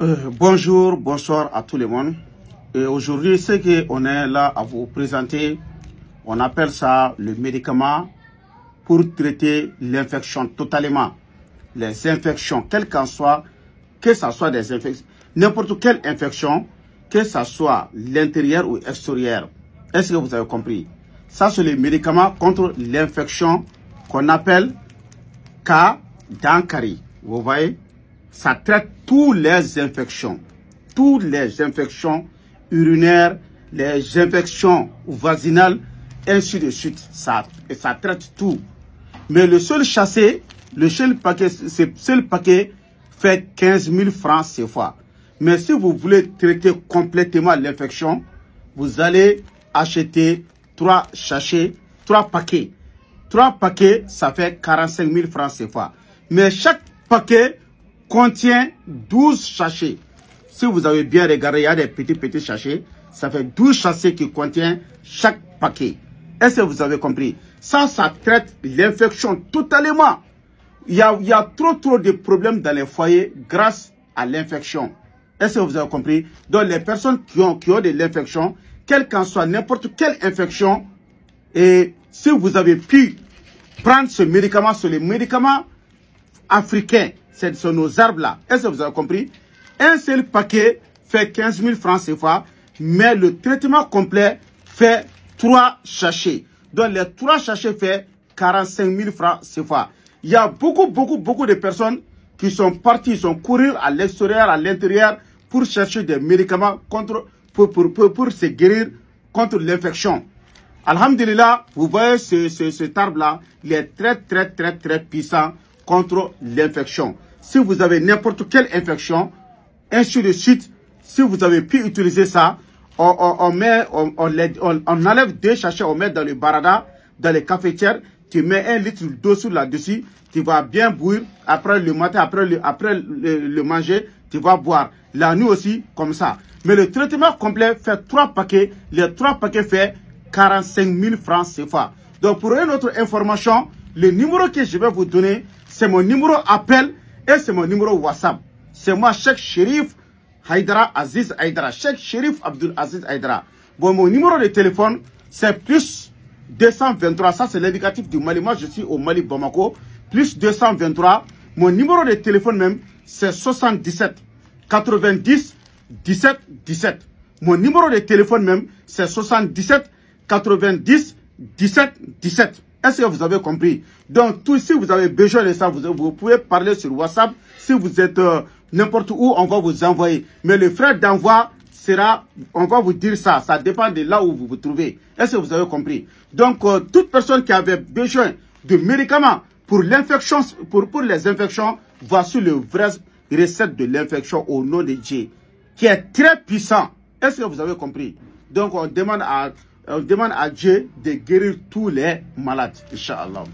Bonjour, bonsoir à tout le monde. Aujourd'hui, ce qu'on est là à vous présenter, on appelle ça le médicament pour traiter l'infection totalement. Les infections, quelles qu'en soient, que ce soit des infections, n'importe quelle infection, que ce soit l'intérieur ou extérieur. Est-ce que vous avez compris? Ça, c'est le médicament contre l'infection qu'on appelle Dankari. Vous voyez? Ça traite toutes les infections urinaires, les infections vaginales, ainsi de suite. Ça traite tout. Mais le seul chassé, le seul paquet fait 15 000 francs CFA. Mais si vous voulez traiter complètement l'infection, vous allez acheter 3 sachets, 3 paquets. 3 paquets, ça fait 45 000 francs CFA. Mais chaque paquet contient 12 sachets. Si vous avez bien regardé, il y a des petits sachets. Ça fait 12 sachets qui contiennent chaque paquet. Est-ce que vous avez compris? Ça traite l'infection totalement. Il y a trop de problèmes dans les foyers grâce à l'infection. Est-ce que vous avez compris? Donc les personnes qui ont de l'infection, quelle qu'en soit n'importe quelle infection, et si vous avez pu prendre ce médicament, c'est le médicament africain, c'est sur nos arbres là. Est-ce que vous avez compris? Un seul paquet fait 15 000 francs CFA, mais le traitement complet fait 3 sachets. Donc les 3 sachets fait 45 000 francs CFA. Il y a beaucoup de personnes qui sont parties, ils sont courir à l'extérieur, à l'intérieur pour chercher des médicaments pour se guérir contre l'infection. Alhamdulillah, vous voyez cet arbre-là, il est très puissant contre l'infection. Si vous avez n'importe quelle infection, ainsi de suite, si vous avez pu utiliser ça, on enlève 2 sachets, on met dans le barada, dans les cafetières, tu mets 1 litre d'eau là-dessus, tu vas bien bouillir, après le matin, après le manger, tu vas boire. La nuit aussi, comme ça. Mais le traitement complet fait 3 paquets, les 3 paquets fait 45 000 francs CFA. Donc pour une autre information, le numéro que je vais vous donner, c'est mon numéro appel et c'est mon numéro WhatsApp. C'est moi, Cheikh Chérif Haïdara Aziz Haïdara. Cheikh Chérif Abdul Aziz Haïdara. Bon, mon numéro de téléphone, c'est plus 223. Ça, c'est l'indicatif du Mali. Moi, je suis au Mali, Bamako. Plus 223. Mon numéro de téléphone même, c'est 77 90 17 17. Mon numéro de téléphone même, c'est 77 90 17 17. Est-ce que vous avez compris? Donc, si vous avez besoin de ça, vous pouvez parler sur WhatsApp. Si vous êtes n'importe où, on va vous envoyer. Mais le frais d'envoi sera, on va vous dire ça. Ça dépend de là où vous vous trouvez. Est-ce que vous avez compris? Donc, toute personne qui avait besoin de médicaments pour l'infection, pour les infections, voici le vrai recette de l'infection au nom de Dieu, qui est très puissant. Est-ce que vous avez compris? Donc, on demande à Dieu de guérir tous les malades, Inch'Allah.